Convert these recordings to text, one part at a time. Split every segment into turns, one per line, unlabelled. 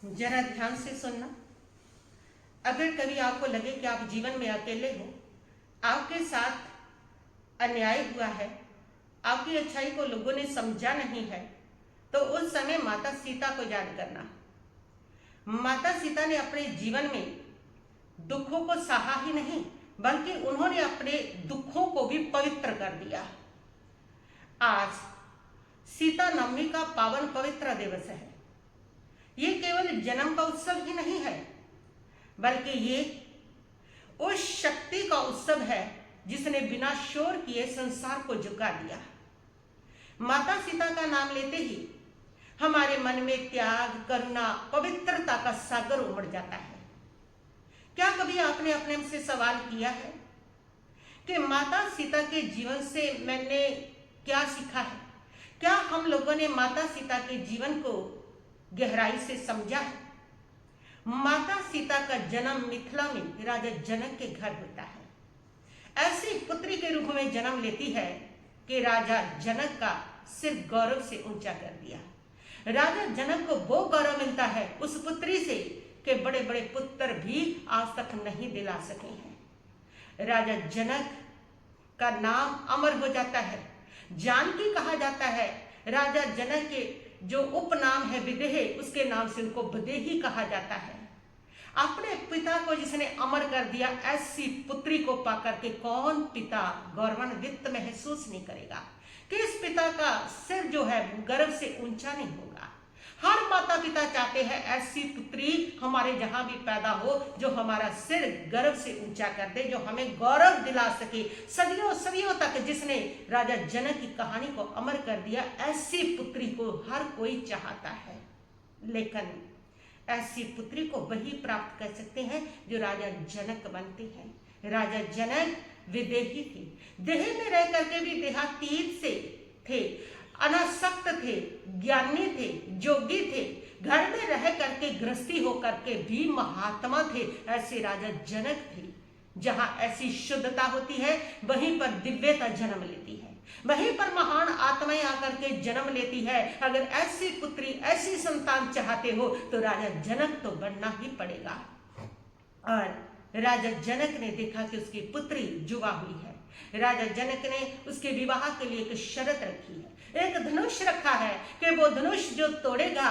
जरा ध्यान से सुनना। अगर कभी आपको लगे कि आप जीवन में अकेले हो, आपके साथ अन्याय हुआ है, आपकी अच्छाई को लोगों ने समझा नहीं है, तो उस समय माता सीता को याद करना। माता सीता ने अपने जीवन में दुखों को सहा ही नहीं, बल्कि उन्होंने अपने दुखों को भी पवित्र कर दिया। आज सीता नवमी का पावन पवित्र दिवस है। ये केवल जन्म का उत्सव ही नहीं है, बल्कि ये उस शक्ति का उत्सव है जिसने बिना शोर किए संसार को झुका दिया। माता सीता का नाम लेते ही हमारे मन में त्याग, करुणा, पवित्रता का सागर उमड़ जाता है। क्या कभी आपने अपने से सवाल किया है कि माता सीता के जीवन से मैंने क्या सीखा है? क्या हम लोगों ने माता सीता के जीवन को गहराई से समझा है? माता सीता का जन्म मिथिला में राजा जनक के घर होता है। ऐसी पुत्री के रूप में जन्म लेती है कि राजा जनक का सिर गौरव से ऊंचा कर दिया। राजा जनक को वो गौरव मिलता है उस पुत्री से कि बड़े बड़े पुत्र भी आज तक नहीं दिला सके हैं। राजा जनक का नाम अमर हो जाता है। जानकी कहा जाता है। राजा जनक के जो उपनाम है विदेह, उसके नाम से उनको विदेही कहा जाता है। अपने पिता को जिसने अमर कर दिया, ऐसी पुत्री को पाकर के कौन पिता गौरवान्वित महसूस नहीं करेगा कि इस पिता का सिर जो है गर्व से ऊंचा नहीं होगा। हर माता पिता चाहते हैं ऐसी पुत्री हमारे जहां भी पैदा हो जो हमारा सिर गर्व से ऊंचा कर दे, जो हमें गौरव दिला सके सदियों सदियों तक। जिसने राजा जनक की कहानी को अमर कर दिया, ऐसी पुत्री को हर कोई चाहता है। लेकिन ऐसी पुत्री को वही प्राप्त कर सकते हैं जो राजा जनक बनते हैं। राजा जनक विदेही थे, देह में रह करके भी देहातीत से थे, अनासक्त थे, ज्ञानी थे, जोगी थे, घर में रह करके गृहस्थी होकर के भी महात्मा थे। ऐसे राजा जनक थे। जहां ऐसी शुद्धता होती है वहीं पर दिव्यता जन्म लेती है, वहीं पर महान आत्माएं आकर के जन्म लेती है। अगर ऐसी पुत्री, ऐसी संतान चाहते हो तो राजा जनक तो बनना ही पड़ेगा। और राजा जनक ने देखा कि उसकी पुत्री जुआ हुई है। राजा जनक ने उसके विवाह के लिए एक शर्त रखी है, एक धनुष रखा है कि वो धनुष जो तोड़ेगा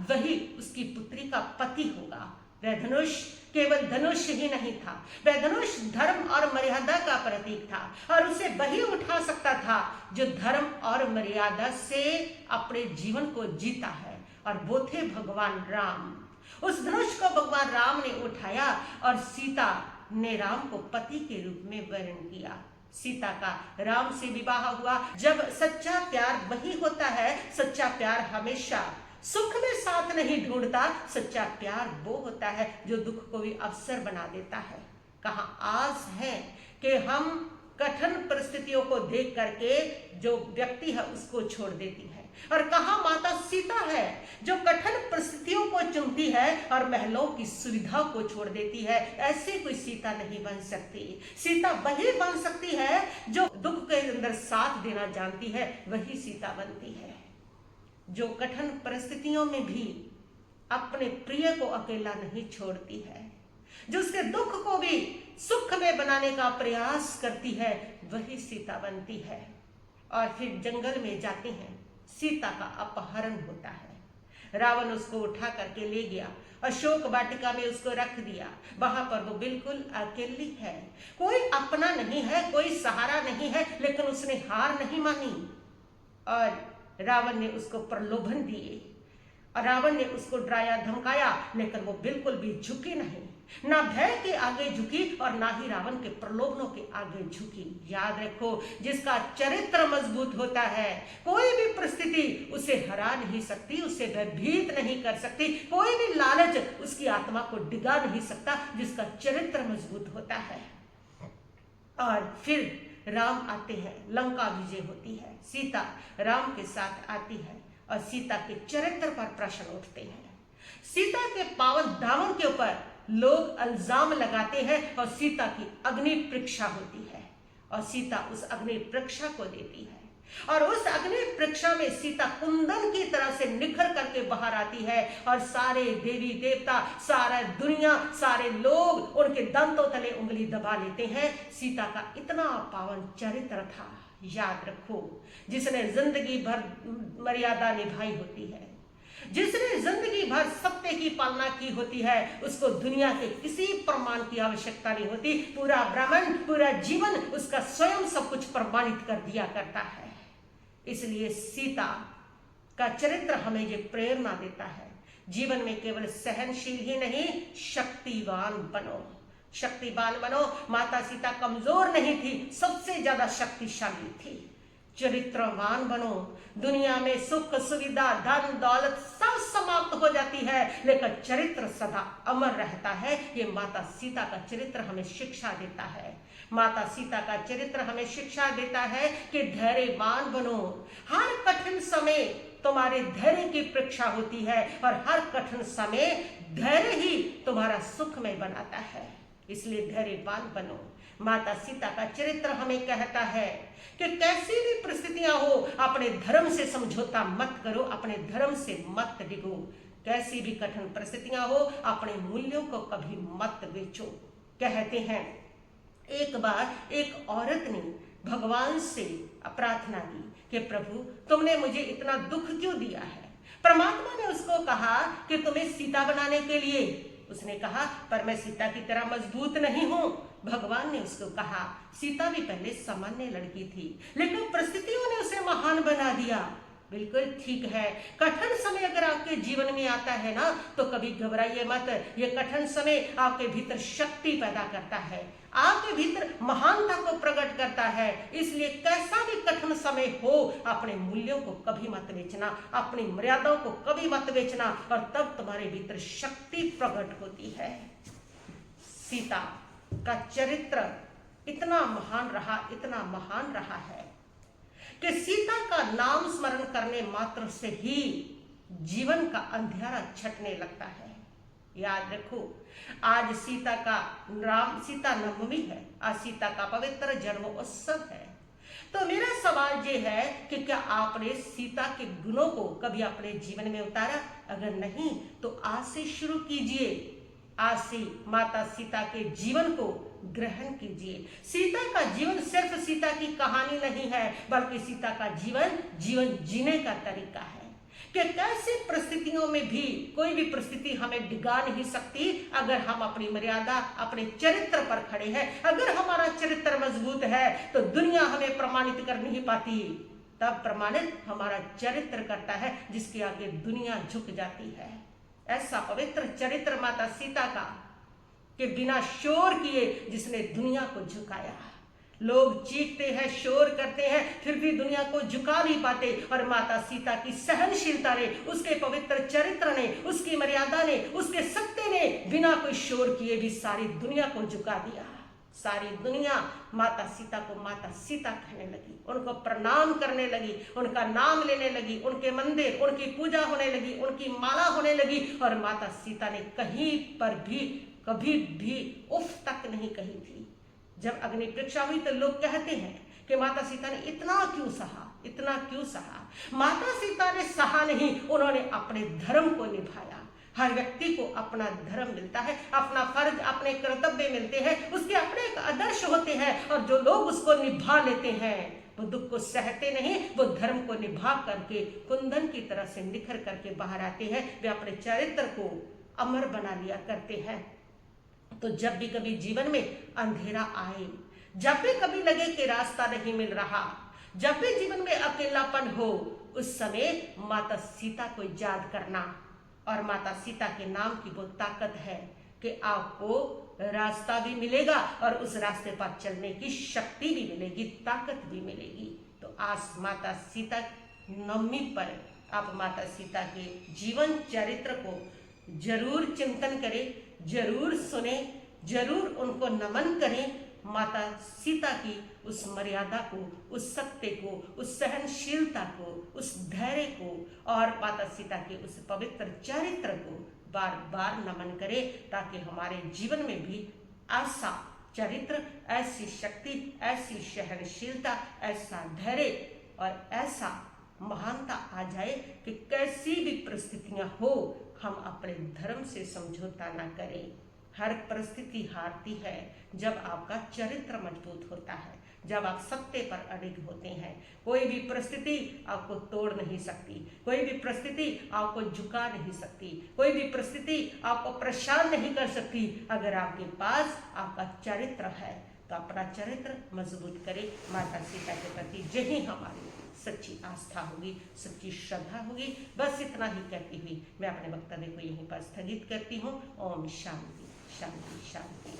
वही उसकी पुत्री का पति होगा। वह धनुष केवल धनुष ही नहीं था, वह धनुष धर्म और मर्यादा का प्रतीक था, और उसे वही उठा सकता था जो धर्म और मर्यादा से अपने जीवन को जीता है, और वो थे भगवान राम। उस धनुष को भगवान राम ने उठाया और सीता ने राम को पति के रूप में वर्ण किया। सीता का राम से विवाह हुआ। जब सच्चा प्यार वही होता है, सच्चा प्यार हमेशा सुख में साथ नहीं ढूंढता, सच्चा प्यार वो होता है जो दुख को भी अवसर बना देता है। कहाँ आस है कि हम कठिन परिस्थितियों को देख करके जो व्यक्ति है उसको छोड़ देती है, और कहाँ माता सीता है जो कठिन परिस्थितियों को चुनती है और महलों की सुविधा को छोड़ देती है। ऐसी कोई सीता नहीं बन सकती। सीता वही बन सकती है जो दुख के अंदर साथ देना जानती है, वही सीता बनती है। जो कठिन परिस्थितियों में भी अपने प्रिय को अकेला नहीं छोड़ती है, जो उसके दुख को भी सुख में बनाने का प्रयास करती है, वही सीता बनती है। और फिर जंगल में जाते हैं, सीता का अपहरण होता है। रावण उसको उठा करके ले गया, अशोक वाटिका में उसको रख दिया। वहां पर वो बिल्कुल अकेली है, कोई अपना नहीं है, कोई सहारा नहीं है, लेकिन उसने हार नहीं मानी और रावण ने उसको प्रलोभन दिए, और रावण ने उसको डराया धमकाया, लेकिन वो बिल्कुल भी झुकी नहीं। ना भय के आगे झुकी और ना ही रावण के प्रलोभनों के आगे झुकी। याद रखो, जिसका चरित्र मजबूत होता है, कोई भी परिस्थिति उसे हरा नहीं सकती, उसे भयभीत नहीं कर सकती, कोई भी लालच उसकी आत्मा को डिगा नहीं सकता, जिसका चरित्र मजबूत होता है। और फिर राम आते हैं, लंका विजय होती है, सीता राम के साथ आती है और सीता के चरित्र पर प्रश्न उठते हैं। सीता के पावन दामन के ऊपर लोग इल्जाम लगाते हैं और सीता की अग्नि परीक्षा होती है, और सीता उस अग्नि परीक्षा को देती है। और उस अग्नि परीक्षा में सीता कुंदन की तरह से निखर करके बाहर आती है और सारे देवी देवता, सारा दुनिया, सारे लोग उनके दंतों तले उंगली दबा लेते हैं। सीता का इतना पावन चरित्र था, याद रखो, जिसने जिंदगी भर मर्यादा निभाई होती है, जिसने जिंदगी भर सत्य की पालना की होती है, उसको दुनिया के किसी प्रमाण की आवश्यकता नहीं होती। पूरा ब्रह्मांड, पूरा जीवन उसका स्वयं सब कुछ प्रमाणित कर दिया करता है। इसलिए सीता का चरित्र हमें ये प्रेरणा देता है, जीवन में केवल सहनशील ही नहीं, शक्तिवान बनो, शक्तिवान बनो। माता सीता कमजोर नहीं थी, सबसे ज्यादा शक्तिशाली थी। चरित्रवान बनो। दुनिया में सुख सुविधा धन दौलत सब समाप्त हो जाती है, लेकिन चरित्र सदा अमर रहता है। ये माता सीता का चरित्र हमें शिक्षा देता है। माता सीता का चरित्र हमें शिक्षा देता है कि धैर्यवान बनो। हर कठिन समय तुम्हारे धैर्य की परीक्षा होती है और हर कठिन समय धैर्य ही तुम्हारा सुखमय बनाता है, इसलिए धैर्यवान बनो। माता सीता का चरित्र हमें कहता है कि कैसी भी परिस्थितियां हो, अपने धर्म से समझौता मत करो, अपने धर्म से मत डिगो। कैसी भी कठिन परिस्थितियां हो, अपने मूल्यों को कभी मत बेचो। कहते हैं एक बार एक औरत ने भगवान से प्रार्थना की कि प्रभु तुमने मुझे इतना दुख क्यों दिया है। परमात्मा ने उसको कहा कि तुम्हें सीता बनाने के लिए। उसने कहा पर मैं सीता की तरह मजबूत नहीं हूं। भगवान ने उसको कहा सीता भी पहले सामान्य लड़की थी, लेकिन परिस्थितियों ने उसे महान बना दिया। बिल्कुल ठीक है, कठिन समय अगर आपके जीवन में आता है ना, तो कभी घबराइए मत। ये कठिन समय आपके भीतर शक्ति पैदा करता है, आपके भीतर महानता को प्रकट करता है। इसलिए कैसा भी कठिन समय हो, अपने मूल्यों को कभी मत बेचना, अपनी मर्यादाओं को कभी मत बेचना, और तब तुम्हारे भीतर शक्ति प्रकट होती है। सीता का चरित्र इतना महान रहा, इतना महान रहा है कि सीता का नाम स्मरण करने मात्र से ही जीवन का अंधेरा छटने लगता है। याद रखो, आज सीता का सीता नवमी है, आज सीता का पवित्र जन्म उत्सव है। तो मेरा सवाल ये है कि क्या आपने सीता के गुणों को कभी अपने जीवन में उतारा? अगर नहीं तो आज से शुरू कीजिए, आज से माता सीता के जीवन को ग्रहण कीजिए। सीता का जीवन सिर्फ सीता की कहानी नहीं है, बल्कि सीता का जीवन जीने का तरीका है कि कैसी परिस्थितियों में भी कोई भी परिस्थिति हमें डिगा नहीं सकती अगर हम अपनी मर्यादा, अपने चरित्र पर खड़े हैं। अगर हमारा चरित्र मजबूत है तो दुनिया हमें प्रमाणित कर नहीं पाती, तब प्रमाणित हमारा चरित्र करता है, जिसके आगे दुनिया झुक जाती है। ऐसा पवित्र चरित्र माता सीता का कि बिना शोर किए जिसने दुनिया को झुकाया। लोग चीखते हैं, शोर करते हैं, फिर भी दुनिया को झुका नहीं पाते, और माता सीता की सहनशीलता ने, उसके पवित्र चरित्र ने, उसकी मर्यादा ने, उसके सत्य ने बिना कोई शोर किए भी सारी दुनिया को झुका दिया। सारी दुनिया माता सीता को माता सीता कहने लगी, उनको प्रणाम करने लगी, उनका नाम लेने लगी, उनके मंदिर, उनकी पूजा होने लगी, उनकी माला होने लगी। और माता सीता ने कहीं पर भी कभी भी उफ तक नहीं कही थी। जब अग्नि परीक्षा हुई तो लोग कहते हैं कि माता सीता ने इतना क्यों सहा, इतना क्यों सहा। माता सीता ने सहा नहीं, उन्होंने अपने धर्म को निभाया। हर व्यक्ति को अपना धर्म मिलता है, अपना फर्ज, अपने कर्तव्य मिलते हैं, उसके अपने एक आदर्श होते हैं, और जो लोग उसको निभा लेते हैं वो दुख को सहते नहीं, वो धर्म को निभा करके कुंदन की तरह से निखर करके बाहर आते हैं। वे अपने चरित्र को अमर बना लिया करते हैं। तो जब भी कभी जीवन में अंधेरा आए, जब भी कभी लगे कि रास्ता नहीं मिल रहा, जब भी जीवन में अकेलापन हो, उस समय माता सीता को याद करना। और माता सीता के नाम की वो ताकत है कि आपको रास्ता भी मिलेगा और उस रास्ते पर चलने की शक्ति भी मिलेगी, ताकत भी मिलेगी। तो आज माता सीता नवमी पर आप माता सीता के जीवन चरित्र को जरूर चिंतन करें, जरूर सुने, जरूर उनको नमन करें। माता सीता की उस मर्यादा को, उस सत्य को, उस सहनशीलता को, उस धैर्य को, और माता सीता के उस पवित्र चरित्र को बार बार नमन करें, ताकि हमारे जीवन में भी ऐसा चरित्र, ऐसी शक्ति, ऐसी सहनशीलता, ऐसा धैर्य और ऐसा महानता आ जाए कि कैसी भी परिस्थितियां हो हम अपने धर्म से समझौता ना करें। हर परिस्थिति हारती है जब आपका चरित्र मजबूत होता है, जब आप सत्य पर अडिग होते हैं। कोई भी परिस्थिति आपको तोड़ नहीं सकती, कोई भी परिस्थिति आपको झुका नहीं सकती, कोई भी परिस्थिति आपको परेशान नहीं कर सकती। अगर आपके पास आपका चरित्र है तो अपना चरित्र मजबूत करें। माता सीता के प्रति यही हमारी सच्ची आस्था होगी, सच्ची श्रद्धा होगी। बस इतना ही कहती हुई मैं अपने वक्तव्य को यहीं पर स्थगित करती हूँ। ओम शांति शांति शांति।